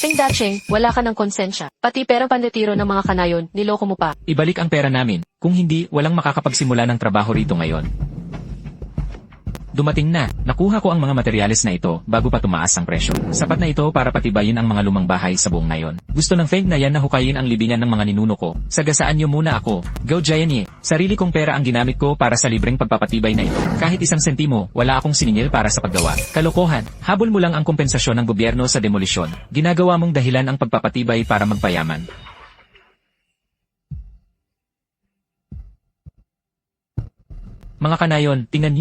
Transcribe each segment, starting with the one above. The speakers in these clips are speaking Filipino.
Ting Dacheng, wala ka ng konsensya. Pati perang pandetiro ng mga kanayon, niloko mo pa. Ibalik ang pera namin. Kung hindi, walang makakapagsimula ng trabaho rito ngayon. Dumating na, nakuha ko ang mga materyales na ito bago pa tumaas ang presyo. Sapat na ito para patibayin ang mga lumang bahay sa buong nayon. Gusto ng Feng na yan na hukayin ang libingan ng mga ninuno ko. Sagasaan niyo muna ako. Go Giant. Sarili kong pera ang ginamit ko para sa libreng pagpapatibay na ito. Kahit isang sentimo, wala akong siningil para sa paggawa. Kalokohan, habol mo lang ang kompensasyon ng gobyerno sa demolisyon. Ginagawa mong dahilan ang pagpapatibay para magpayaman. Mga kanayon, tingnan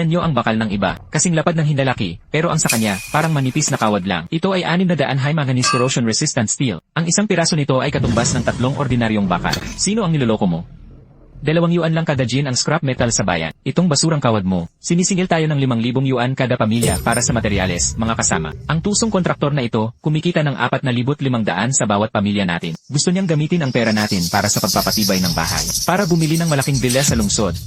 niyo ang bakal ng iba, kasing lapad ng hindalaki, pero ang sa kanya, parang manipis na kawad lang. Ito ay 600 high manganese corrosion resistant steel. Ang isang piraso nito ay katumbas ng 3 ordinaryong bakal. Sino ang niloloko mo? 2 yuan lang kada gin ang scrap metal sa bayan. Itong basurang kawad mo, sinisingil tayo ng 5,000 yuan kada pamilya para sa materyales, mga kasama. Ang tusong kontraktor na ito, kumikita ng 4,500 sa bawat pamilya natin. Gusto niyang gamitin ang pera natin para sa pagpapatibay ng bahay. Para bumili ng malaking villa sa lungsod.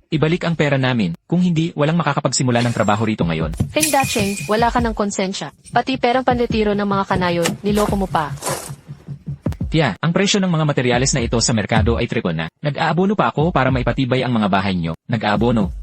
Ibalik ang pera namin. Kung hindi, walang makakapagsimula ng trabaho rito ngayon. Ting Dacheng, wala ka ng konsensya. Pati perang pandetiro ng mga kanayon, niloko mo pa. Tiya, ang presyo ng mga materyales na ito sa merkado ay triple na. Nag-aabono pa ako para maipatibay ang mga bahay nyo. Nag-aabono.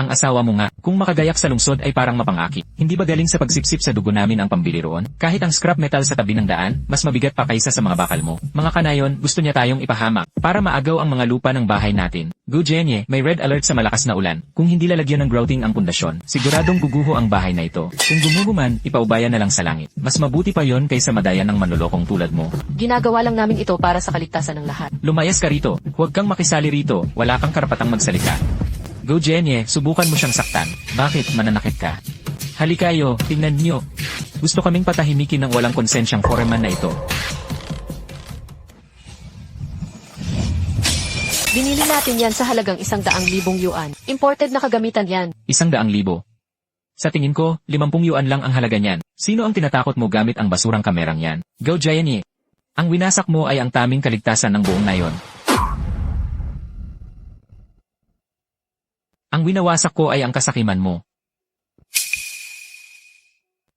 Ang asawa mo nga, kung makagayak sa lungsod ay parang mapangaki. Hindi ba galing sa pagsipsip sa dugo namin ang pambili roon? Kahit ang scrap metal sa tabi ng daan, mas mabigat pa kaysa sa mga bakal mo. Mga kanayon, gusto niya tayong ipahamak para maagaw ang mga lupa ng bahay natin. Go Jenye, may red alert sa malakas na ulan. Kung hindi lalagyan ng grouting ang pundasyon, siguradong guguho ang bahay na ito. Kung gumuho man, ipaubaya na lang sa langit. Mas mabuti pa yon kaysa madayan ng manlolokong tulad mo. Ginagawa lang namin ito para sa kaligtasan ng lahat. Lumayas ka rito. Huwag kang makisali rito. Wala kang karapatang magsalita. Go Jenye, subukan mo siyang saktan. Bakit mananakit ka? Halikayo, tingnan niyo. Gusto kaming patahimikin ng walang konsensyang foreman na ito. Binili natin yan sa halagang 100,000 yuan. Imported na kagamitan yan. 100,000. Sa tingin ko, 50 yuan lang ang halaga niyan. Sino ang tinatakot mo gamit ang basurang kamerang yan? Go Giant. Ang winasak mo ay ang taming kaligtasan ng buong nayon. Ang winawasak ko ay ang kasakiman mo.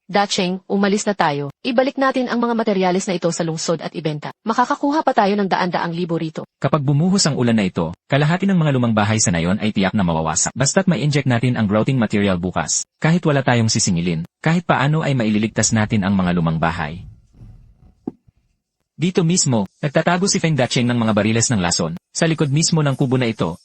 Dacheng, umalis na tayo. Ibalik natin ang mga materyales na ito sa lungsod at ibenta. Makakakuha pa tayo ng 100,000 ribo. Kapag bumuhos ang ulan na ito, kalahati ng mga lumang bahay sa nayon ay tiyak na mawawasak. Basta't ma-inject natin ang grouting material bukas. Kahit wala tayong sisingilin, kahit paano ay maililigtas natin ang mga lumang bahay. Dito mismo, nagtatago si Feng Dacheng ng mga bariles ng lason, sa likod mismo ng kubo na ito.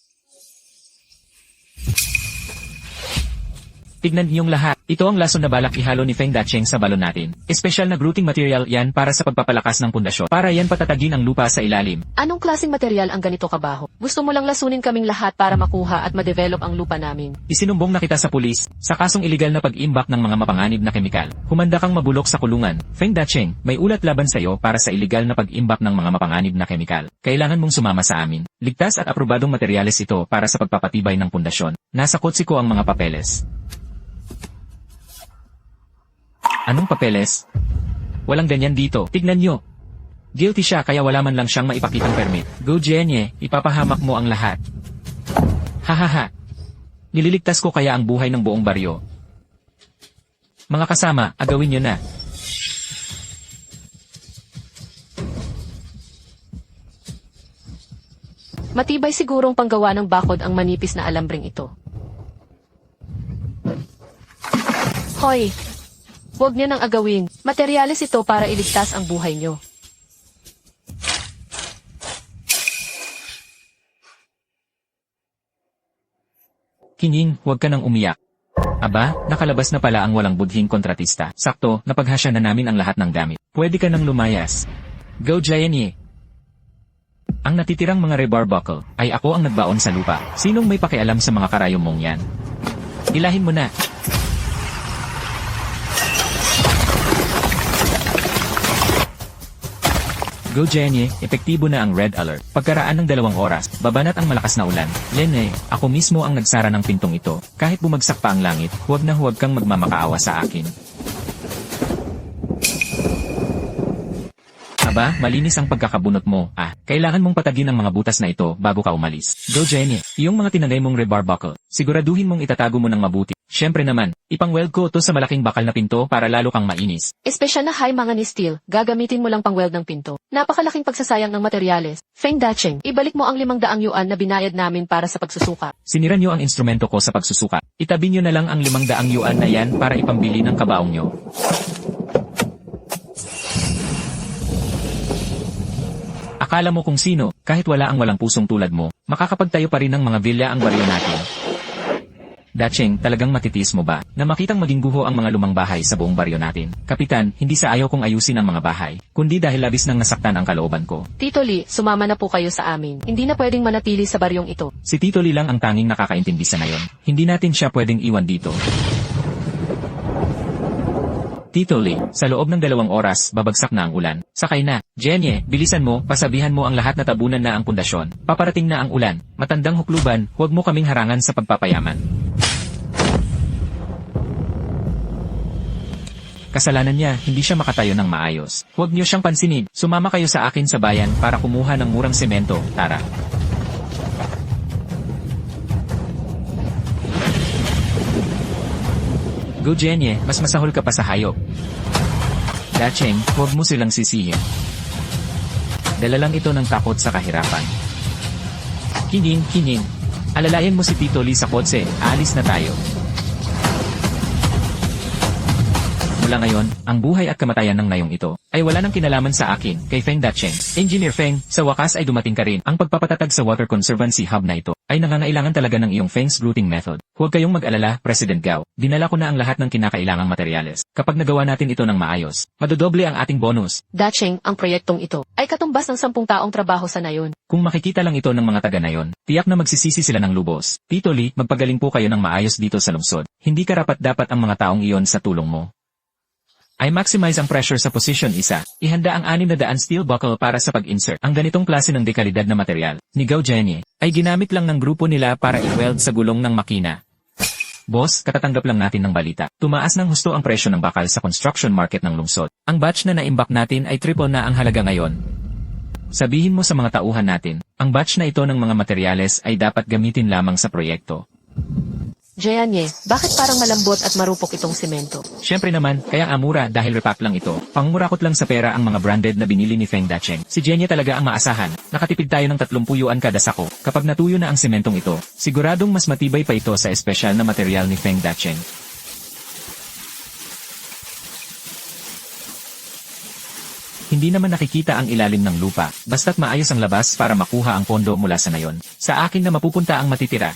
Tignan niyong lahat. Ito ang lason na balak ihalo ni Feng Dacheng sa balon natin. Espesyal na grouting material yan para sa pagpapalakas ng pundasyon. Para yan patatagin ang lupa sa ilalim. Anong klaseng material ang ganito kabaho? Gusto mo lang lasunin kaming lahat para makuha at ma-develop ang lupa namin. Isinumbong na kita sa pulis, sa kasong iligal na pag-imbak ng mga mapanganib na kemikal. Humanda kang mabulok sa kulungan. Feng Dacheng, may ulat laban sa iyo para sa iligal na pag-imbak ng mga mapanganib na kemikal. Kailangan mong sumama sa amin. Ligtas at aprobadong materyales ito para sa pagpapatibay ng pundasyon. Nasa kotse ko ang mga papeles. Anong papeles? Walang ganyan dito. Tignan nyo. Guilty siya kaya wala man lang siyang maipakitang permit. Go Jenye, ipapahamak mo ang lahat. Hahaha. Nililigtas ko kaya ang buhay ng buong baryo. Mga kasama, agawin nyo na. Matibay sigurong panggawa ng bakod ang manipis na alambring ito. Hoy! Huwag niyo nang agawin. Materyales ito para iligtas ang buhay niyo. Kining, huwag ka nang umiyak. Aba, nakalabas na pala ang walang budhing kontratista. Sakto, napaghasya na namin ang lahat ng gamit. Pwede ka nang lumayas. Go Giant. Ang natitirang mga rebar buckle ay ako ang nagbaon sa lupa. Sinong may pakialam sa mga karayom mong yan? Ilahin mo na. Go Jenye, epektibo na ang red alert. Pagkaraan ng 2 oras, babanat ang malakas na ulan. Lene, ako mismo ang nagsara ng pintong ito. Kahit bumagsak pa ang langit, huwag na huwag kang magmamakaawa sa akin. Aba, malinis ang pagkakabunot mo. Kailangan mong patagin ang mga butas na ito bago ka umalis. Go Jenny, yung mga tinangay mong rebar buckle, siguraduhin mong itatago mo ng mabuti. Siyempre naman, ipang-weld ko to sa malaking bakal na pinto para lalo kang mainis. Espesyal na high manganese steel, gagamitin mo lang pang-weld ng pinto. Napakalaking pagsasayang ng materyales. Feng Dacheng, ibalik mo ang 500 yuan na binayad namin para sa pagsusuka. Sinira nyo ang instrumento ko sa pagsusuka. Itabi nyo na lang ang 500 yuan na yan para ipambili ng kabaong nyo. Akala mo kung sino, kahit wala ang walang pusong tulad mo, makakapagtayo pa rin ng mga villa ang baryo natin. Dacheng, talagang matitiis mo ba, na makitang maging guho ang mga lumang bahay sa buong baryo natin? Kapitan, hindi sa ayaw kong ayusin ang mga bahay, kundi dahil labis nang nasaktan ang kalooban ko. Tito Lee, sumama na po kayo sa amin. Hindi na pwedeng manatili sa baryong ito. Si Tito Lee lang ang tanging nakakaintindi sa ngayon. Hindi natin siya pwedeng iwan dito. Tito Lee, sa loob ng 2 oras, babagsak na ang ulan. Sakay na. Jenny, bilisan mo, pasabihan mo ang lahat na tabunan na ang pundasyon. Paparating na ang ulan. Matandang hukluban, huwag mo kaming harangan sa pagpapayaman. Kasalanan niya, hindi siya makatayo ng maayos. Huwag niyo siyang pansinin. Sumama kayo sa akin sa bayan para kumuha ng murang semento. Tara. Go Jenny, mas masahol ka pa sa hayop. Dacheng, huwag mo silang sisihin. Dala lang ito ng takot sa kahirapan. Kinin. Alalayan mo si Tito Lee sa kotse, aalis na tayo. Mula ngayon, ang buhay at kamatayan ng nayong ito ay wala nang kinalaman sa akin, kay Feng Dacheng. Engineer Feng, sa wakas ay dumating ka rin. Ang pagpapatatag sa Water Conservancy Hub na ito ay nangangailangan talaga ng iyong Feng's routing method. Huwag kayong mag-alala, President Gao. Dinala ko na ang lahat ng kinakailangang materyales. Kapag nagawa natin ito ng maayos, madodoble ang ating bonus. Dacheng, ang proyektong ito ay katumbas ng 10 taong trabaho sa nayon. Kung makikita lang ito ng mga taga nayon, tiyak na magsisisi sila ng lubos. Tito Lee, magpagaling po kayo ng maayos dito sa lungsod. Hindi karapat-dapat ang mga taong iyon sa tulong mo. I maximize ang pressure sa position 1. Ihanda ang 600 steel buckle para sa pag-insert. Ang ganitong klase ng dekalidad na material, ni Gao Jenny, ay ginamit lang ng grupo nila para i-weld sa gulong ng makina. Boss, katatanggap lang natin ng balita. Tumaas ng husto ang presyo ng bakal sa construction market ng lungsod. Ang batch na naimbak natin ay triple na ang halaga ngayon. Sabihin mo sa mga tauhan natin, ang batch na ito ng mga materyales ay dapat gamitin lamang sa proyekto. Jenny, bakit parang malambot at marupok itong semento? Siyempre naman, kaya amura dahil repack lang ito. Pangmurakot lang sa pera ang mga branded na binili ni Feng Dacheng. Si Jenny talaga ang maasahan. Nakatipid tayo ng 30 yuan kada sako. Kapag natuyo na ang sementong ito, siguradong mas matibay pa ito sa espesyal na material ni Feng Dacheng. Hindi naman nakikita ang ilalim ng lupa, basta't maayos ang labas para makuha ang pondo mula sa nayon. Sa akin na mapupunta ang matitira.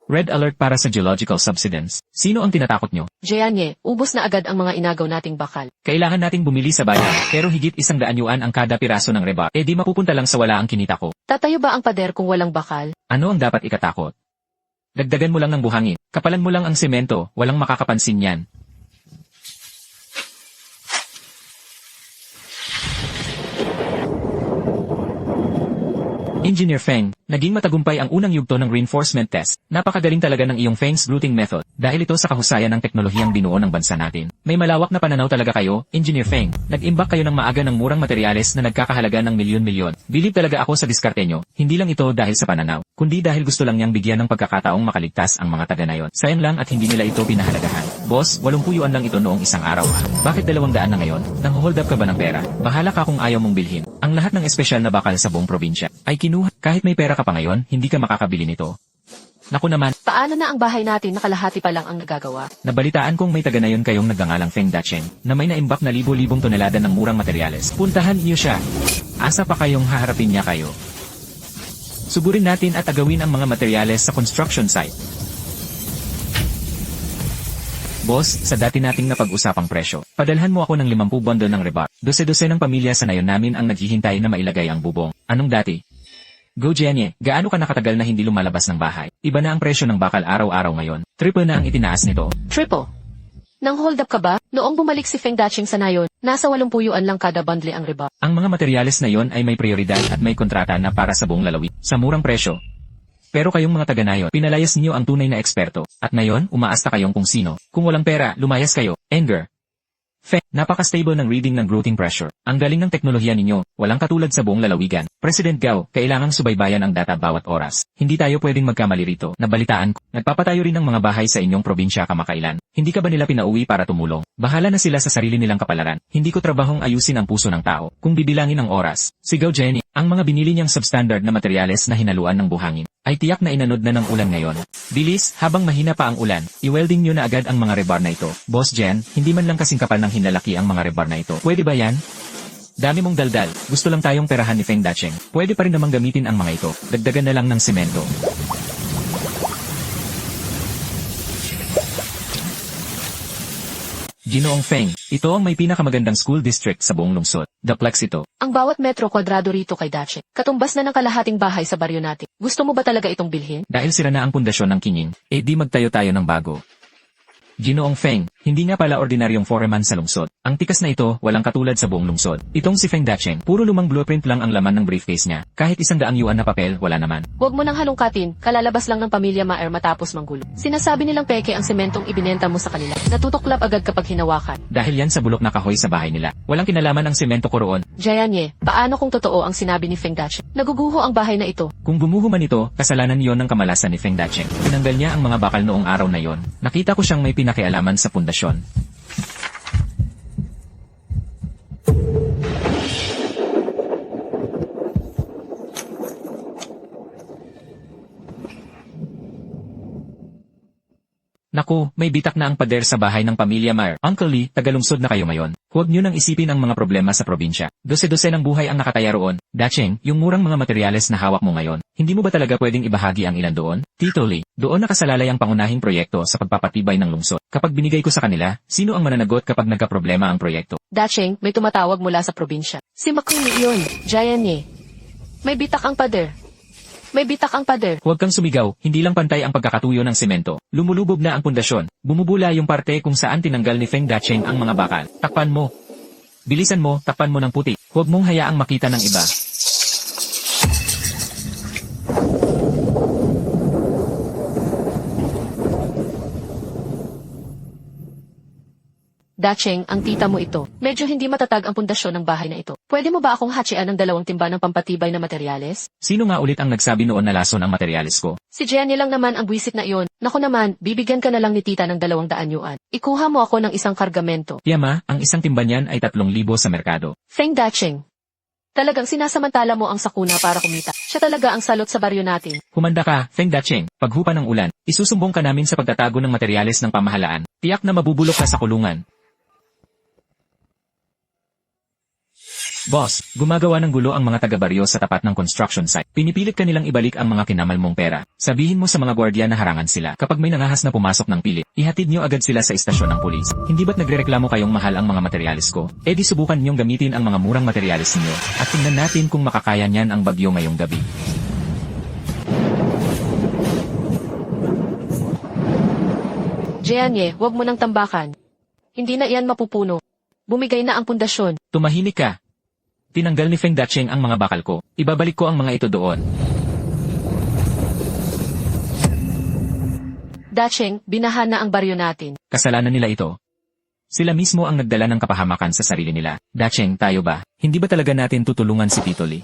Red alert para sa geological subsidence. Sino ang tinatakot nyo? Jenny, ubos na agad ang mga inagaw nating bakal. Kailangan nating bumili sa bayan, pero higit 100 yuan ang kada piraso ng rebar. Di mapupunta lang sa wala ang kinita ko. Tatayo ba ang pader kung walang bakal? Ano ang dapat ikatakot? Dagdagan mo lang ng buhangin. Kapalan mo lang ang semento, walang makakapansin yan. Engineer Feng, naging matagumpay ang unang yugto ng reinforcement test. Napakagaling talaga ng iyong Feng's routing method dahil ito sa kahusayan ng teknolohiyang binuo ng bansa natin. May malawak na pananaw talaga kayo, Engineer Feng. Nag-imbak kayo ng maaga ng murang materyales na nagkakahalaga ng milyon-milyon. Bilib talaga ako sa diskarte nyo. Hindi lang ito dahil sa pananaw, kundi dahil gusto lang niyang bigyan ng pagkakataong makaligtas ang mga taga nayon. Sayang lang at hindi nila ito pinahalagahan. Boss, 80 yuan lang ito noong isang araw. Bakit 200 na ngayon? Nang-hold up ka ba ng pera? Bahala ka kung ayaw mong bilhin. Ang lahat ng espesyal na bakal sa buong probinsya ay kinuha. Kahit may pera ka pa ngayon, hindi ka makakabili nito. Naku naman. Paano na ang bahay natin na kalahati pa lang ang nagagawa? Nabalitaan kong may taga nayon kayong nagngangalang Feng Dacheng na may naimbak na libo-libong tonelada ng murang materyales. Puntahan niyo siya. Asa pa kayong haharapin niya kayo? Suburin natin at agawin ang mga materyales sa construction site. Boss, sa dati nating napag-usapang presyo, padalhan mo ako ng 50 bundle ng rebar. Dose-dose ng pamilya sa nayon namin ang naghihintay na mailagay ang bubong. Anong dati? Go Jenny, gaano ka nakatagal na hindi lumalabas ng bahay? Iba na ang presyo ng bakal araw-araw ngayon. Triple na ang itinaas nito. Triple? Nang hold up ka ba? Noong bumalik si Feng Dacheng sa nayon, nasa 80 yuan lang kada bundle ang rebar. Ang mga materyales na yon ay may prioridad at may kontrata na para sa buong lalawi, sa murang presyo. Pero kayong mga taga-nayon, pinalayas niyo ang tunay na eksperto. At ngayon, umaasta kayong kung sino. Kung walang pera, lumayas kayo. Anger. Napaka-stable ng reading ng growing pressure. Ang galing ng teknolohiya ninyo, walang katulad sa buong lalawigan. President Gao, kailangang subaybayan ang data bawat oras. Hindi tayo pwedeng magkamali rito. Nabalitaan ko, nagpapatayo rin ng mga bahay sa inyong probinsya kamakailan. Hindi ka ba nila pinauwi para tumulong? Bahala na sila sa sarili nilang kapalaran. Hindi ko trabahong ayusin ang puso ng tao. Kung bibilangin ang oras, sigaw Jenny, ang mga binili niyang substandard na materyales na hinaluan ng buhangin ay tiyak na inanod na ng ulan ngayon. Bilis, habang mahina pa ang ulan, i-welding nyo na agad ang mga rebar na ito. Boss Jen, hindi man lang kasing kapal ng hinlalaki ang mga rebar na ito. Pwede ba yan? Dami mong daldal. Gusto lang tayong perahan ni Feng Dacheng. Pwede pa rin namang gamitin ang mga ito. Dagdagan na lang ng semento. Ginoong Feng, ito ang may pinakamagandang school district sa buong lungsod. Duplex ito. Ang bawat metro kwadrado rito kay Dacheng, katumbas na ng kalahating bahay sa baryo natin. Gusto mo ba talaga itong bilhin? Dahil sira na ang pundasyon ng kinging, di magtayo tayo ng bago. Ginoong Feng, hindi nga pala ordinaryong foreman sa lungsod. Ang tikas na ito, walang katulad sa buong lungsod. Itong si Feng Dacheng, puro lumang blueprint lang ang laman ng briefcase niya. Kahit 100 yuan na papel, wala naman. Huwag mo nang halongkatin, kalalabas lang ng pamilya Maer matapos manggulo. Sinasabi nilang peke ang sementong ibinenta mo sa kanila. Natutuklap agad kapag hinawakan. Dahil yan sa bulok na kahoy sa bahay nila. Walang kinalaman ang semento ko roon. Jayanye, paano kung totoo ang sinabi ni Feng Dacheng? Naguguho ang bahay na ito. Kung gumuho man ito, kasalanan yon ng kamalasan ni Feng Dacheng. Tinanggal niya ang mga bakal noong araw na yon. Nakita ko siyang may pinakialaman sa pundasyon. Naku, may bitak na ang pader sa bahay ng pamilya Maer. Uncle Lee, tagalungsod na kayo ngayon. Huwag niyo nang isipin ang mga problema sa probinsya. Dose-dose ng buhay ang nakataya roon. Dacheng, yung murang mga materyales na hawak mo ngayon, hindi mo ba talaga pwedeng ibahagi ang ilan doon? Tito Lee, doon nakasalalay ang pangunahing proyekto sa pagpapatibay ng lungsod. Kapag binigay ko sa kanila, sino ang mananagot kapag nagkaproblema ang proyekto? Dacheng, may tumatawag mula sa probinsya. Si Makuni iyon, Jayanye. May bitak ang pader. May bitak ang pader. Huwag kang sumigaw, hindi lang pantay ang pagkakatuyo ng semento. Lumulubog na ang pundasyon. Bumubula yung parte kung saan tinanggal ni Feng Dacheng ang mga bakal. Takpan mo. Bilisan mo, takpan mo ng puti. Huwag mong hayaang makita ng iba. Dacheng, ang tita mo ito. Medyo hindi matatag ang pundasyon ng bahay na ito. Pwede mo ba akong hatsian ng 2 timba ng pampatibay na materyales? Sino nga ulit ang nagsabi noon na lason ang materyales ko? Si Jenny lang naman ang buwisit na iyon. Naku naman, bibigyan ka na lang ni tita ng 200 yuan. Ikuha mo ako ng isang kargamento. Tiyama, ang isang timba niyan ay 3,000 sa merkado. Feng Dacheng. Talagang sinasamantala mo ang sakuna para kumita. Siya talaga ang salot sa baryo natin. Humanda ka, Feng Dacheng. Paghupa ng ulan, isusumbong ka namin sa pagtatago ng materyales ng pamahalaan. Tiyak na mabubulok ka sa kulungan. Boss, gumagawa ng gulo ang mga taga-baryo sa tapat ng construction site. Pinipilit ka nilang ibalik ang mga kinamal mong pera. Sabihin mo sa mga gwardiya na harangan sila. Kapag may nangahas na pumasok ng pilit, ihatid nyo agad sila sa istasyon ng pulis. Hindi ba't nagrereklamo kayong mahal ang mga materyales ko? E di subukan nyong gamitin ang mga murang materyales niyo. At tingnan natin kung makakaya niyan ang bagyo ngayong gabi. Jayanye, huwag mo nang tambakan. Hindi na iyan mapupuno. Bumigay na ang pundasyon. Tumahimik ka. Tinanggal ni Feng Dacheng ang mga bakal ko. Ibabalik ko ang mga ito doon. Dacheng, binahan na ang baryo natin. Kasalanan nila ito. Sila mismo ang nagdala ng kapahamakan sa sarili nila. Dacheng, tayo ba? Hindi ba talaga natin tutulungan si Tito Lee?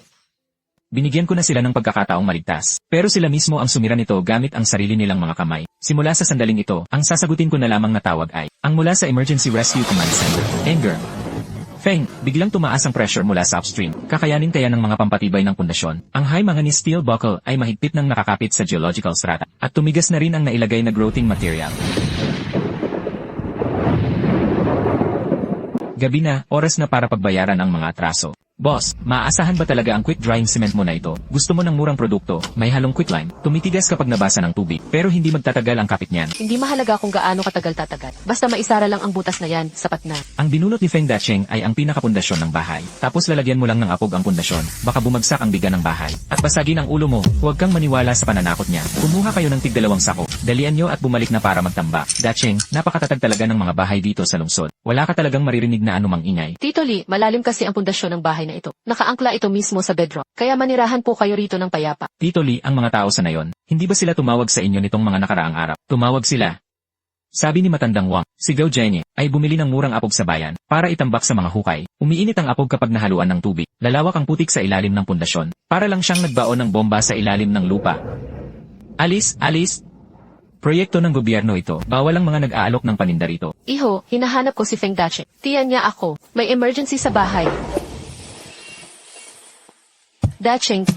Binigyan ko na sila ng pagkakataong maligtas. Pero sila mismo ang sumira nito gamit ang sarili nilang mga kamay. Simula sa sandaling ito, ang sasagutin ko na lamang na tawag ay ang mula sa Emergency Rescue Command Center. Anger. Feng, biglang tumaas ang pressure mula sa upstream. Kakayanin kaya ng mga pampatibay ng pundasyon. Ang high manganese steel buckle ay mahigpit ng nakakapit sa geological strata. At tumigas na rin ang nailagay na growing material. Gabi na, oras na para pagbayaran ang mga atraso. Boss, maaasahan ba talaga ang quick-drying cement mo na ito? Gusto mo ng murang produkto, may halong quicklime, tumitigas kapag nabasa ng tubig, pero hindi magtatagal ang kapit niyan. Hindi mahalaga kung gaano katagal tatagal. Basta maisara lang ang butas na yan, sapat na. Ang binulot ni Feng Dacheng ay ang pinakapundasyon ng bahay. Tapos lalagyan mo lang ng apog ang pundasyon, baka bumagsak ang biga ng bahay. At basagin ang ulo mo, huwag kang maniwala sa pananakot niya. Kumuha kayo ng tig-2 sako. Dalian nyo at bumalik na para magtamba. Dacheng, napakatatag talaga ng mga bahay dito sa lungsod. Wala ka talagang maririnig na anumang ingay. Tito Lee, malalim kasi ang pundasyon ng bahay na ito. Nakaangkla ito mismo sa bedrock. Kaya manirahan po kayo rito ng payapa. Tito Lee, ang mga tao sa nayon, hindi ba sila tumawag sa inyo nitong mga nakaraang araw? Tumawag sila. Sabi ni matandang Wang, si Gao Jianye ay bumili ng murang apog sa bayan para itambak sa mga hukay. Umiinit ang apog kapag nahaluan ng tubig. Lalawak ang putik sa ilalim ng pundasyon. Para lang siyang nagbaon ng bomba sa ilalim ng lupa. Alis! Proyekto ng gobyerno ito. Bawal ang mga nag-aalok ng paninda rito. Iho, hinahanap ko si Feng Dacheng. Tiyan niya ako. May emergency sa bahay. Dacheng.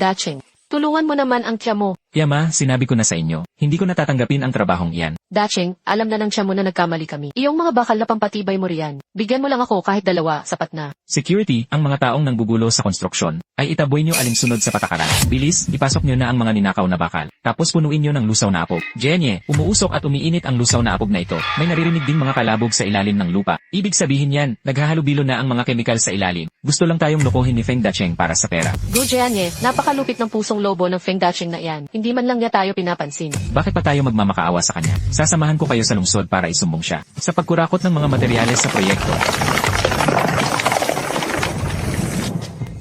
Tulungan mo naman ang tiya mo. Yama, sinabi ko na sa inyo, hindi ko natatanggapin ang trabahong iyan. Dacheng, alam na ng tiya mo na nagkamali kami. Iyong mga bakal na pampatibay mo riyan. Bigyan mo lang ako kahit 2, sapat na. Security, ang mga taong nanggugulo sa konstruksyon, ay itaboy nyo alinsunod sa patakaran. Bilis, ipasok nyo na ang mga ninakaw na bakal. Tapos punuin nyo ng lusaw na apog. Jianye, umuusok at umiinit ang lusaw na apog na ito. May naririnig ding mga kalabog sa ilalim ng lupa. Ibig sabihin yan, naghahalubilo na ang mga kemikal sa ilalim. Gusto lang tayong lokohin ni Feng Dacheng para sa pera. Go Jianye, napakalupit ng pusong lobo ng Feng Dacheng na yan. Hindi man lang niya tayo pinapansin. Bakit pa tayo magmamakaawa sa kanya? Sasamahan ko kayo sa lungsod para isumbong siya. Sa pagkurakot ng mga materyales sa proyekto.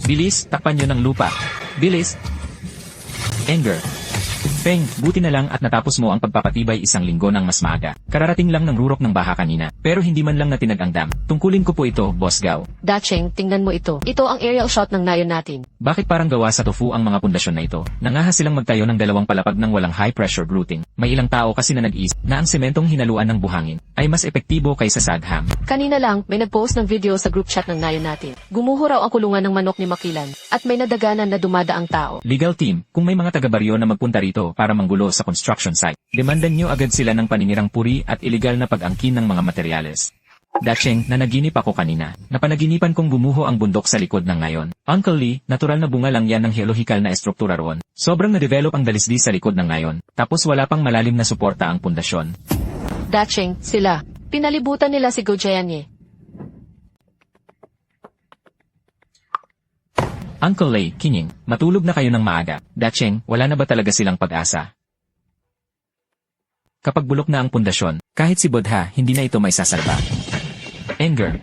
Bilis, takpan nyo ng lupa. Bilis. Anger. Feng, buti na lang at natapos mo ang pagpapatibay 1 linggo ng mas maaga. Kararating lang ng rurok ng baha kanina, pero hindi man lang natinag ang dam. Tungkulin ko po ito, Boss Gao. Dacheng, tingnan mo ito. Ito ang aerial shot ng nayon natin. Bakit parang gawa sa tofu ang mga pundasyon na ito? Nangahas silang magtayo ng 2 palapag ng walang high-pressure grouting. May ilang tao kasi na nag-isip na ang sementong hinaluan ng buhangin ay mas epektibo kaysa sagham. Kanina lang, may nag-post ng video sa group chat ng nayon natin. Gumuho raw ang kulungan ng manok ni Makilan, at may nadaganan na dumadaang tao. Legal team, kung may mga taga-baryo na magpunta rito para manggulo sa construction site, demandan nyo agad sila ng paninirang puri at iligal na pag-angkin ng mga materyales. Dacheng, nanaginip ako kanina. Napanaginipan kong gumuho ang bundok sa likod ng ngayon. Uncle Lee, natural na bunga lang yan ng geolohikal na estruktura roon. Sobrang na-develop ang dalisdi sa likod ng ngayon. Tapos wala pang malalim na suporta ang pundasyon. Dacheng, sila. Pinalibutan nila si Go Jianye. Uncle Lei, Kinying, matulog na kayo ng maaga. Dacheng, wala na ba talaga silang pag-asa? Kapag bulok na ang pundasyon, kahit si Bodha, hindi na ito may sasalba. Anger.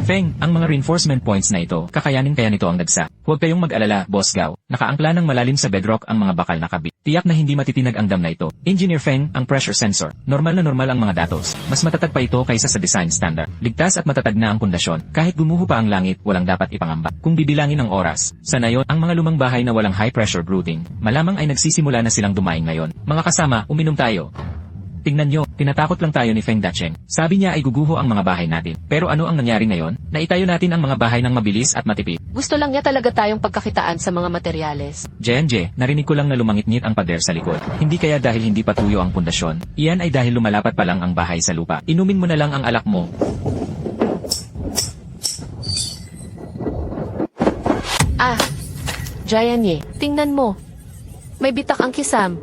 Feng, ang mga reinforcement points na ito, kakayanin kaya nito ang dagsa. Huwag kayong mag-alala, Boss Gao. Nakaangkla ng malalim sa bedrock ang mga bakal na kabit. Tiyak na hindi matitinag ang dam na ito. Engineer Feng, ang pressure sensor. Normal na normal ang mga datos. Mas matatag pa ito kaysa sa design standard. Ligtas at matatag na ang pundasyon. Kahit gumuho pa ang langit, walang dapat ipangamba. Kung bibilangin ang oras, sa nayon, ang mga lumang bahay na walang high pressure grouting, malamang ay nagsisimula na silang dumaing ngayon. Mga kasama, uminom tayo. Tingnan nyo, tinatakot lang tayo ni Feng Dacheng. Sabi niya ay guguho ang mga bahay natin. Pero ano ang nangyari ngayon? Naitayo natin ang mga bahay ng mabilis at matipid. Gusto lang niya talaga tayong pagkakitaan sa mga materyales. JNJ, narinig ko lang na lumangit-ngit ang pader sa likod. Hindi kaya dahil hindi patuyo ang pundasyon. Iyan ay dahil lumalapat pa lang ang bahay sa lupa. Inumin mo na lang ang alak mo. Jianye, tingnan mo. May bitak ang kisam.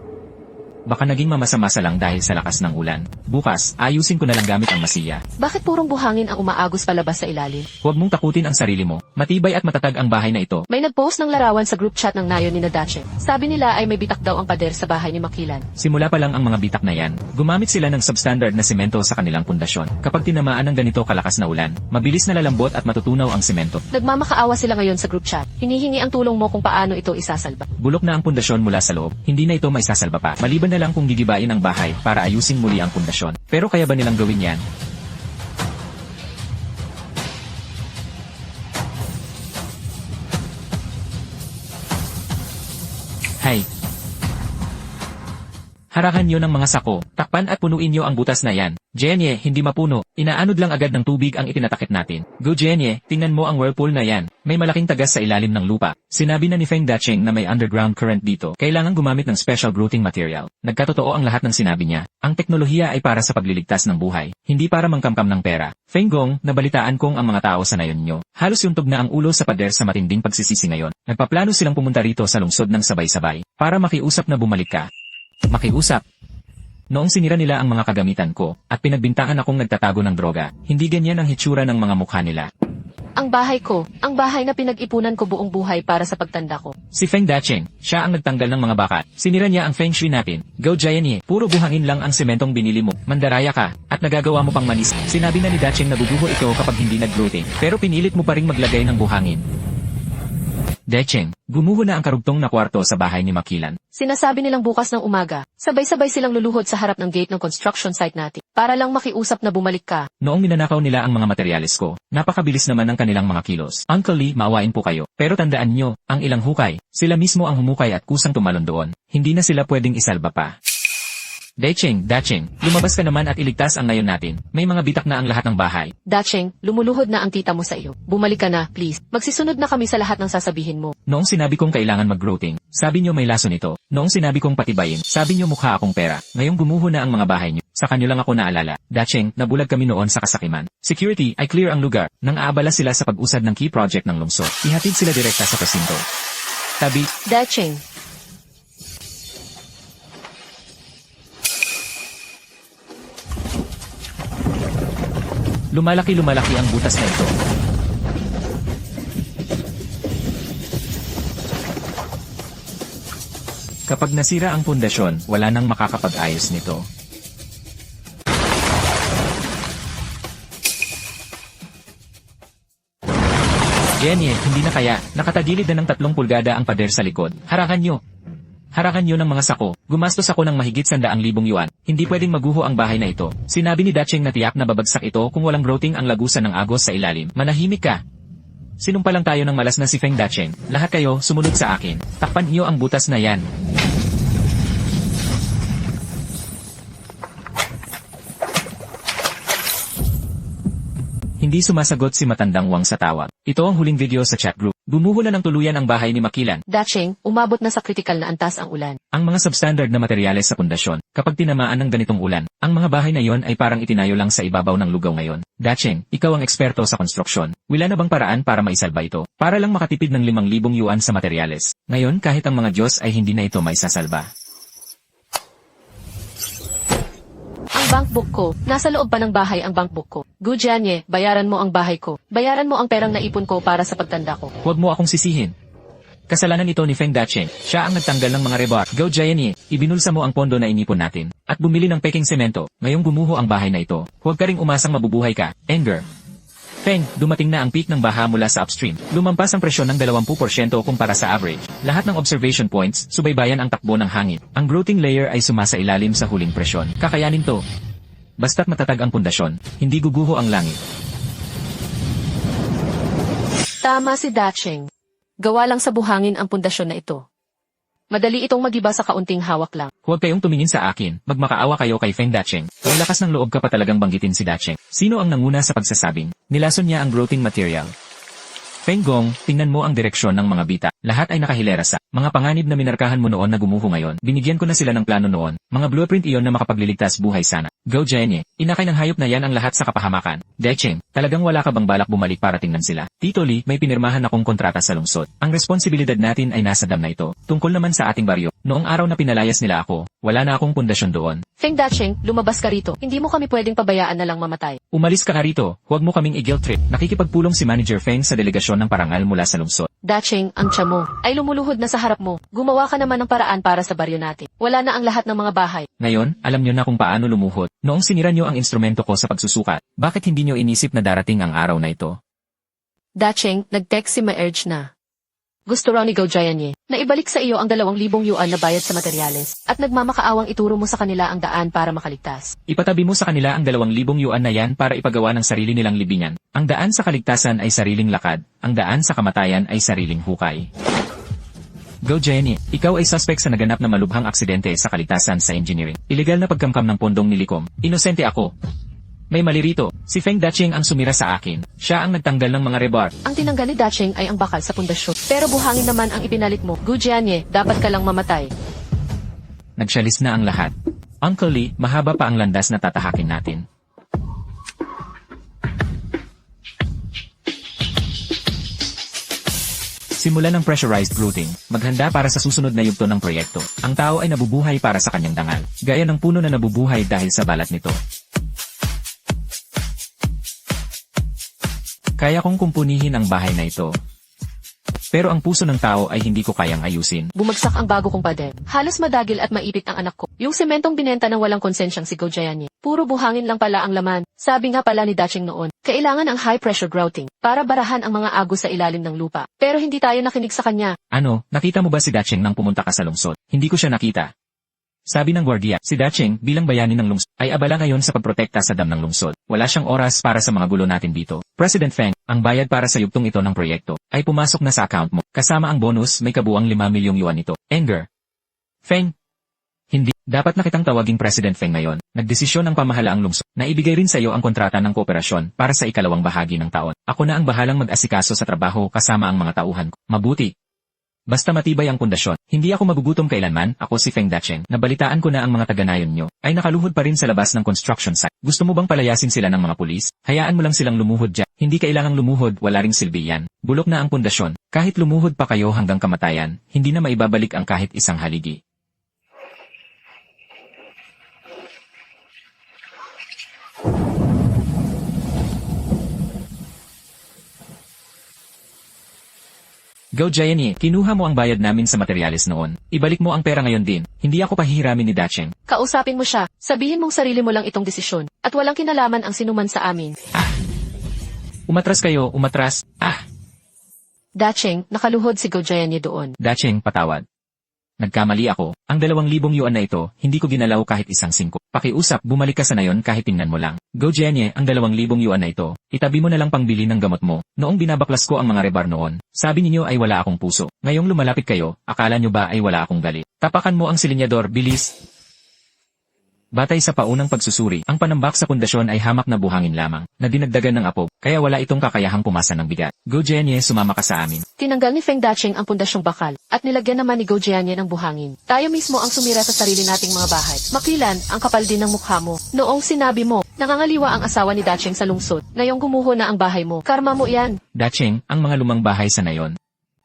Baka naging mamasa-masa lang dahil sa lakas ng ulan. Bukas, ayusin ko na lang gamit ang masiya. Bakit purong buhangin ang umaagos palabas sa ilalim? Huwag mong takutin ang sarili mo. Matibay at matatag ang bahay na ito. May nag-post ng larawan sa group chat ng nayon ni Dacheng. Sabi nila ay may bitak daw ang pader sa bahay ni Makilan. Simula pa lang ang mga bitak na yan. Gumamit sila ng substandard na semento sa kanilang pundasyon. Kapag tinamaan ng ganito kalakas na ulan, mabilis na lalambot at matutunaw ang semento. Nagmamakaawa sila ngayon sa group chat. Hinihingi ang tulong mo kung paano ito isasalba. Bulok na ang pundasyon mula sa loob. Hindi na ito maisasalba pa. Maliban na lang kung gigibain ang bahay para ayusin muli ang pundasyon. Pero kaya ba nilang gawin yan? Hay! Harakan nyo ng mga sako, takpan at punuin nyo ang butas na yan. Jianye, hindi mapuno. Inaanod lang agad ng tubig ang itinatakip natin. Go Jianye, tingnan mo ang whirlpool na yan. May malaking tagas sa ilalim ng lupa. Sinabi na ni Feng Dacheng na may underground current dito. Kailangan gumamit ng special grouting material. Nagkatotoo ang lahat ng sinabi niya. Ang teknolohiya ay para sa pagliligtas ng buhay, hindi para mangkamkam ng pera. Feng Gong, nabalitaan kong ang mga tao sa nayon nyo. Halos yuntog na ang ulo sa pader sa matinding pagsisisi ngayon. Nagpaplano silang pumunta rito sa lungsod ng sabay-sabay para makiusap na bumalik ka. Makiusap. Noong sinira nila ang mga kagamitan ko, at pinagbintangan akong nagtatago ng droga, hindi ganyan ang hitsura ng mga mukha nila. Ang bahay ko, ang bahay na pinag-ipunan ko buong buhay para sa pagtanda ko. Si Feng Dacheng, siya ang nagtanggal ng mga bakat. Sinira niya ang Feng Shui natin. Go Jianye, puro buhangin lang ang sementong binili mo. Mandaraya ka, at nagagawa mo pang manis. Sinabi na ni Dacheng na guguho ito kapag hindi nag-grouting, pero pinilit mo pa ring maglagay ng buhangin. Decheng, gumuho na ang karugtong na kwarto sa bahay ni Makilan. Sinasabi nilang bukas ng umaga, sabay-sabay silang luluhod sa harap ng gate ng construction site natin, para lang makiusap na bumalik ka. Noong minanakaw nila ang mga materyales ko, napakabilis naman ng kanilang mga kilos. Uncle Lee, maawain po kayo. Pero tandaan nyo, ang ilang hukay, sila mismo ang humukay at kusang tumalon doon. Hindi na sila pwedeng isalba pa. Decheng, lumabas ka naman at iligtas ang ngayon natin. May mga bitak na ang lahat ng bahay. Dacheng, lumuluhod na ang tita mo sa iyo. Bumalik ka na, please. Magsisunod na kami sa lahat ng sasabihin mo. Noong sinabi kong kailangan mag-growing, sabi nyo may laso nito. Noong sinabi kong patibayin, sabi nyo mukha akong pera. Ngayong gumuho na ang mga bahay nyo. Sa kanyo lang ako naalala. Dacheng, nabulag kami noon sa kasakiman. Security, ay clear ang lugar. Nang aabala sila sa pag-usad ng key project ng lungsod. Ihatid sila direkta sa presinto. Tabi, Dacheng. lumalaki ang butas na ito. Kapag nasira ang pundasyon, wala nang makakapag-ayos nito. Jenny, hindi na kaya. Nakatagilid na ng 3 pulgada ang pader sa likod. Harakan nyo ng mga sako. Gumastos ako ng mahigit 100,000 yuan. Hindi pwedeng maguho ang bahay na ito. Sinabi ni Dacheng na tiyak na babagsak ito kung walang grouting ang lagusan ng agos sa ilalim. Manahimik ka. Sinumpalang tayo ng malas na si Feng Dacheng. Lahat kayo, sumunod sa akin. Takpan niyo ang butas na yan. Hindi sumasagot si Matandang Wang sa tawag. Ito ang huling video sa chat group. Gumuho na ng tuluyan ang bahay ni Makilan. Dacheng, umabot na sa kritikal na antas ang ulan. Ang mga substandard na materyales sa pundasyon, kapag tinamaan ng ganitong ulan, ang mga bahay na yon ay parang itinayo lang sa ibabaw ng lugaw ngayon. Dacheng, ikaw ang eksperto sa konstruksyon. Wala na bang paraan para maisalba ito? Para lang makatipid ng 5,000 yuan sa materyales. Ngayon kahit ang mga Diyos ay hindi na ito maisasalba. Ang bankbook ko, nasa loob pa ng bahay ang bankbook ko. Gu Jianye, bayaran mo ang bahay ko. Bayaran mo ang perang naipon ko para sa pagtanda ko. Huwag mo akong sisihin. Kasalanan ito ni Feng Dacheng. Siya ang nagtanggal ng mga rebar. Go Jianye, ibinulsa mo ang pondo na inipon natin. At bumili ng peking semento. Ngayong gumuho ang bahay na ito. Huwag ka ring umasang mabubuhay ka. Anger. Feng, dumating na ang peak ng baha mula sa upstream. Lumampas ang presyon ng 20% kumpara sa average. Lahat ng observation points, subaybayan ang takbo ng hangin. Ang growing layer ay sumasailalim sa huling presyon. Kakayanin to. Basta't matatag ang pundasyon, hindi guguho ang langit. Tama si Dacheng. Gawa lang sa buhangin ang pundasyon na ito. Madali itong magiba sa kaunting hawak lang. Huwag kayong tumingin sa akin, magmakaawa kayo kay Feng Dacheng. May lakas ng loob ka pa talagang banggitin si Dacheng. Sino ang nanguna sa pagsasabing? Nilason niya ang growing material. Feng Gong, tingnan mo ang direksyon ng mga bita. Lahat ay nakahilera sa mga panganib na minarkahan mo noon na gumuho ngayon. Binigyan ko na sila ng plano noon. Mga blueprint iyon na makapagliligtas buhay sana. Go Jenny, inakay ng hayop na yan ang lahat sa kapahamakan. Decheng, talagang wala ka bang balak bumalik para tingnan sila? Tito Lee, may pinirmahan akong kontrata sa lungsod. Ang responsibilidad natin ay nasa dam na ito. Tungkol naman sa ating baryo, noong araw na pinalayas nila ako, wala na akong pundasyon doon. Feng Dacheng, lumabas ka rito. Hindi mo kami pwedeng pabayaan na lang mamatay. Umalis ka rito, huwag mo kaming i-guilt trip. Nakikipagpulong si Manager Feng sa delegasyon ng parangal mula sa lungsod. Dacheng, ang tiya mo ay lumuluhod na sa harap mo. Gumawa ka naman ng paraan para sa baryo natin. Wala na ang lahat ng mga bahay. Ngayon, alam nyo na kung paano lumuhod. Noong sinira nyo ang instrumento ko sa pagsusukat, bakit hindi nyo inisip na darating ang araw na ito? Dacheng, nag-text si Ma-urge na. Gusto raw ni Gao Jianye na ibalik sa iyo ang 2,000 yuan na bayad sa materyales at nagmamakaawang ituro mo sa kanila ang daan para makaligtas. Ipatabi mo sa kanila ang 2,000 yuan na yan para ipagawa ng sarili nilang libingan. Ang daan sa kaligtasan ay sariling lakad, ang daan sa kamatayan ay sariling hukay. Go Jenny, ikaw ay suspect sa naganap na malubhang aksidente sa kaligtasan sa engineering. Ilegal na pagkamkam ng pondong nilikom. Inosente ako. May mali rito. Si Feng Dacheng ang sumira sa akin. Siya ang nagtanggal ng mga rebar. Ang tinanggal ni Dacheng ay ang bakal sa pundasyon. Pero buhangin naman ang ipinalit mo. Gu Jianye, dapat ka lang mamatay. Nagsyalis na ang lahat. Uncle Lee, mahaba pa ang landas na tatahakin natin. Simulan ng pressurized growing. Maghanda para sa susunod na yugto ng proyekto. Ang tao ay nabubuhay para sa kanyang dangal. Gaya ng puno na nabubuhay dahil sa balat nito. Kaya kong kumpunihin ang bahay na ito. Pero ang puso ng tao ay hindi ko kayang ayusin. Bumagsak ang bago kong pader. Halos madagil at maipit ang anak ko. Yung sementong binenta ng walang konsensyang si Gao Jianye. Puro buhangin lang pala ang laman. Sabi nga pala ni Dacheng noon, kailangan ang high-pressure grouting para barahan ang mga agos sa ilalim ng lupa. Pero hindi tayo nakinig sa kanya. Ano, nakita mo ba si Dacheng nang pumunta ka sa lungsod? Hindi ko siya nakita. Sabi ng gwardiya, si Dacheng bilang bayani ng lungsod ay abala ngayon sa pagprotekta sa dam ng lungsod. Wala siyang oras para sa mga gulo natin dito. President Feng, ang bayad para sa yugtong ito ng proyekto ay pumasok na sa account mo. Kasama ang bonus may kabuang 5 milyong yuan nito. Anger. Feng. Hindi. Dapat na kitang tawaging President Feng ngayon. Nagdesisyon ang pamahalaang lungsod na ibigay rin sa iyo ang kontrata ng kooperasyon para sa ikalawang bahagi ng taon. Ako na ang bahalang mag-asikaso sa trabaho kasama ang mga tauhan ko. Mabuti. Basta matibay ang pundasyon. Hindi ako magugutom kailanman. Ako si Feng Dacheng. Nabalitaan ko na ang mga taga-nayon nyo ay nakaluhod pa rin sa labas ng construction site. Gusto mo bang palayasin sila ng mga pulis? Hayaan mo lang silang lumuhod dyan. Hindi kailangang lumuhod, wala ring silbi yan. Bulok na ang pundasyon. Kahit lumuhod pa kayo hanggang kamatayan, hindi na maibabalik ang kahit isang haligi. Go Giant, kinuha mo ang bayad namin sa materyales noon. Ibalik mo ang pera ngayon din. Hindi ako pahihiramin ni Dacheng. Kausapin mo siya. Sabihin mong sarili mo lang itong desisyon. At walang kinalaman ang sinuman sa amin. Umatras kayo, umatras. Dacheng, nakaluhod si Go Giant doon. Dacheng, patawad. Nagkamali ako. Ang 2,000 yuan na ito, hindi ko ginalaw kahit isang 5. Pakiusap, bumalik ka sa nayon kahit tingnan mo lang. Go Jenye, ang 2,000 yuan na ito, itabi mo na lang pangbili ng gamot mo. Noong binabaklas ko ang mga rebar noon, sabi ninyo ay wala akong puso. Ngayong lumalapit kayo, akala nyo ba ay wala akong gali? Tapakan mo ang silinyador, bilis! Batay sa paunang pagsusuri, ang panambak sa pundasyon ay hamak na buhangin lamang, na dinagdagan ng apob, kaya wala itong kakayahang pumasa ng bigat. Go Jenye, sumama ka sa amin. Tinanggal ni Feng Dacheng ang pundasyong bakal, at nilagyan naman ni Go Jianye ng buhangin. Tayo mismo ang sumira sa sarili nating mga bahay. Makilan, ang kapal din ng mukha mo. Noong sinabi mo, nangangaliwa ang asawa ni Dacheng sa lungsod, ngayong gumuho na ang bahay mo. Karma mo yan. Dacheng, ang mga lumang bahay sa nayon.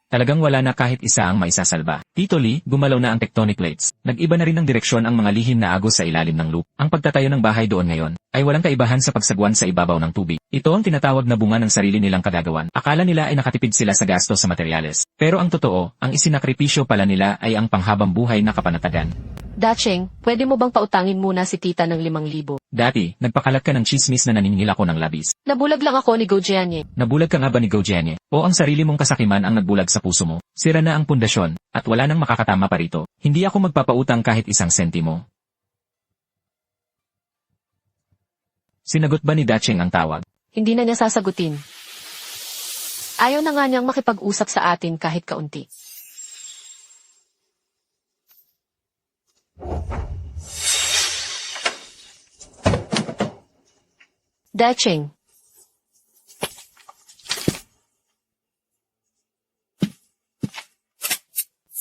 Talagang wala na kahit isa ang maisasalba. Tito Lee, gumalaw na ang tectonic plates. Nag-iba na rin ng direksyon ang mga lihim na agos sa ilalim ng lupa. Ang pagtatayo ng bahay doon ngayon ay walang kaibahan sa pagsagwan sa ibabaw ng tubig. Ito ang tinatawag na bunga ng sarili nilang kagagawan. Akala nila ay nakatipid sila sa gasto sa materyales. Pero ang totoo, ang isinakripisyo pala nila ay ang panghabang buhay na kapanatagan. Dacheng, pwede mo bang pautangin muna si tita ng 5,000? Dati, nagpakalat ka ng chismis na naniningil ako ng labis. Nabulag lang ako ni Go Jianye. Nabulag ka nga ba ni Go Jenye? O ang sarili mong kasakiman ang nagbulag sa puso mo? Sira na ang pundasyon, at wala nang makakatama pa rito. Hindi ako magpapautang kahit isang sentimo. Sinagot ba ni Dacheng ang tawag? Hindi na niya sasagutin. Ayaw na nga niyang makipag-usap sa atin kahit kaunti. Dacheng.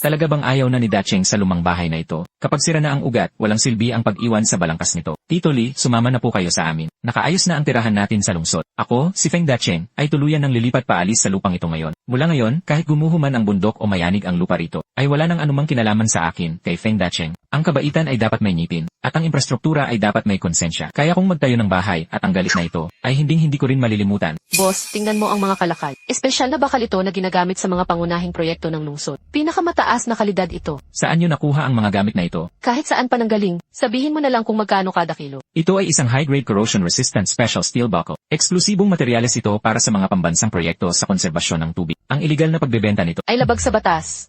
Talaga bang ayaw na ni Dacheng sa lumang bahay na ito? Kapag sira na ang ugat, walang silbi ang pag-iwan sa balangkas nito. Tito Lee, sumama na po kayo sa amin. Nakaayos na ang tirahan natin sa lungsod. Ako, si Feng Dacheng, ay tuluyan ng lilipat paalis sa lupang ito ngayon. Mula ngayon, kahit gumuho man ang bundok o mayanig ang lupa rito, ay wala nang anumang kinalaman sa akin, kay Feng Dacheng. Ang kabaitan ay dapat may ngipin, at ang infrastruktura ay dapat may konsensya. Kaya kung magtayo ng bahay, at ang galit na ito, ay hindi ko rin malilimutan. Boss, tingnan mo ang mga kalakal. Espesyal na bakal ito na ginagamit sa mga pangunahing proyekto ng lungsod. Pinakamataas na kalidad ito. Saan nyo nakuha ang mga gamit na ito? Kahit saan pa nanggaling, sabihin mo na lang kung magkano kada kilo. Ito ay isang high-grade corrosion-resistant special steel buckle. Eksklusibong materyales ito para sa mga pambansang proyekto sa konserbasyon ng tubig. Ang iligal na pagbebenta nito Ay labag sa batas.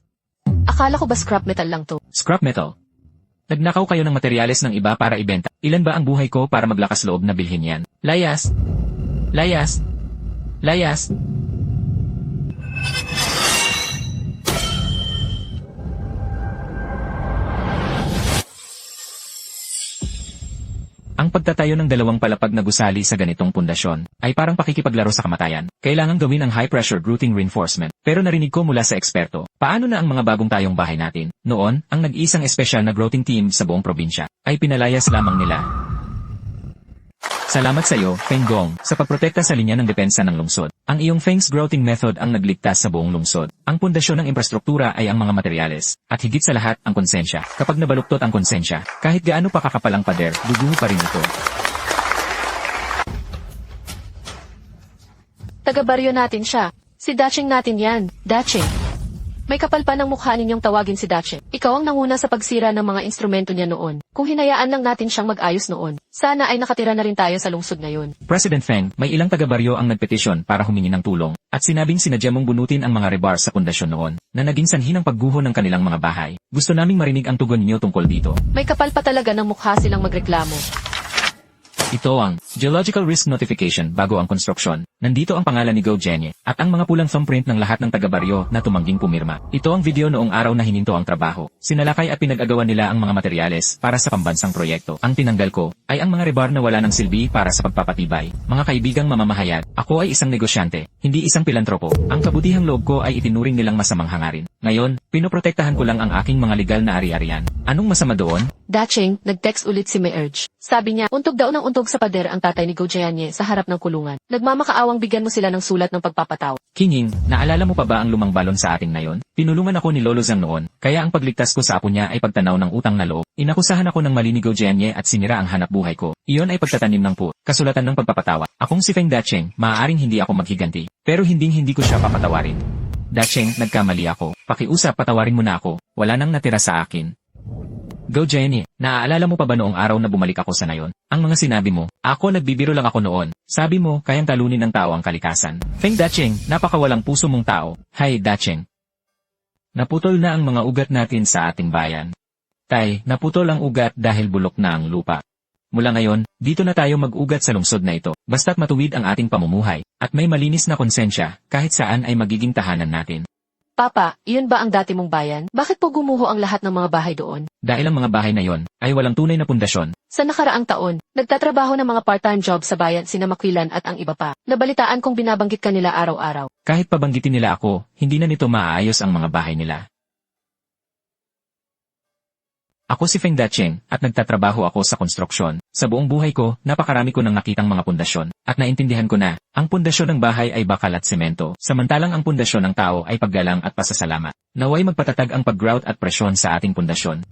Akala ko ba scrap metal lang to? scrap metal. Nagnakaw kayo ng materyales ng iba para ibenta. Ilan ba ang buhay ko para maglakas loob na bilhin yan? Layas! Layas! Layas! Ang pagtatayo ng dalawang palapag na gusali sa ganitong pundasyon ay parang pakikipaglaro sa kamatayan. Kailangang gawin ang high-pressure grouting reinforcement. Pero narinig ko mula sa eksperto, paano na ang mga bagong tayong bahay natin? Noon, ang nag-iisang espesyal na grouting team sa buong probinsya ay pinalayas lamang nila. Salamat sa iyo, Feng Gong, sa pagprotekta sa linya ng depensa ng lungsod. Ang iyong Feng's grouting method ang nagligtas sa buong lungsod. Ang pundasyon ng infrastruktura ay ang mga materyales, at higit sa lahat, ang konsensya. Kapag nabaluktot ang konsensya, kahit gaano pa kakapalang pader, duguho pa rin ito. Taga-baryo natin siya. Si Dacheng natin yan. Dacheng. May kapal pa ng mukha ninyong tawagin si Dacheng. Ikaw ang nanguna sa pagsira ng mga instrumento niya noon. Kung hinayaan lang natin siyang mag-ayos noon, sana ay nakatira na rin tayo sa lungsod ngayon. President Feng, may ilang taga-baryo ang nagpetisyon para humingi ng tulong, at sinabing sinadya mong bunutin ang mga rebar sa pundasyon noon, na naging sanhi ng pagguho ng kanilang mga bahay. Gusto naming marinig ang tugon niyo tungkol dito. May kapal pa talaga ng mukha silang magreklamo. Ito ang Geological Risk Notification bago ang konstruksyon. Nandito ang pangalan ni Go Jenny at ang mga pulang thumbprint ng lahat ng taga-baryo na tumangging pumirma. Ito ang video noong araw na hininto ang trabaho. Sinalakay at pinag-agawan nila ang mga materyales para sa pambansang proyekto. Ang tinanggal ko ay ang mga rebar na wala ng silbi para sa pagpapatibay. Mga kaibigang mamamahayag, ako ay isang negosyante, hindi isang pilantropo. Ang kabutihang loob ko ay itinuring nilang masamang hangarin. Ngayon, pinoprotektahan ko lang ang aking mga legal na ari-arian. Anong masama doon? Dacheng, nag-text ulit si Meerj. Sabi niya, untog daw ng untog sa pader ang tatay ni Go Jianye sa harap ng kulungan. Nagmamakaawang bigyan mo sila ng sulat ng pagpapataw. Kinging, naalala mo pa ba ang lumang balon sa ating na yon? Pinulungan ako ni Lolo Zhang noon, kaya ang pagligtas ko sa apo niya ay pagtanaw ng utang na loob. Inakusahan ako ng mali ni Go Jianye at sinira ang hanap buhay ko. Iyon ay pagtatanim ng kasulatan ng pagpapatawa. Akong si Feng Dacheng, maaaring hindi ako maghiganti, pero hindi ko siya papatawarin. Dacheng, nagkamali ako. Pakiusap, patawarin mo na ako. Wala nang natira sa akin. Go Jenny, naaalala mo pa ba noong araw na bumalik ako sa nayon? Ang mga sinabi mo, ako nagbibiro lang ako noon. Sabi mo, kayang talunin ng tao ang kalikasan. Feng Dacheng, napakawalang puso mong tao. Hay Dacheng. Naputol na ang mga ugat natin sa ating bayan. Tay, naputol ang ugat dahil bulok na ang lupa. Mula ngayon, dito na tayo mag-ugat sa lungsod na ito, basta't matuwid ang ating pamumuhay, at may malinis na konsensya, kahit saan ay magiging tahanan natin. Papa, iyon ba ang dati mong bayan? Bakit po gumuho ang lahat ng mga bahay doon? Dahil ang mga bahay na yon ay walang tunay na pundasyon. Sa nakaraang taon, nagtatrabaho ng mga part-time job sa bayan sina Makilan at ang iba pa. Nabalitaan kong binabanggit ka nila araw-araw. Kahit pabanggitin nila ako, hindi na nito maaayos ang mga bahay nila. Ako si Feng Dacheng at nagtatrabaho ako sa konstruksyon. Sa buong buhay ko, napakarami ko nang nakitang mga pundasyon at naintindihan ko na ang pundasyon ng bahay ay bakal at semento, samantalang ang pundasyon ng tao ay paggalang at pasasalamat. Naway magpatatag ang pag-grout at presyon sa ating pundasyon.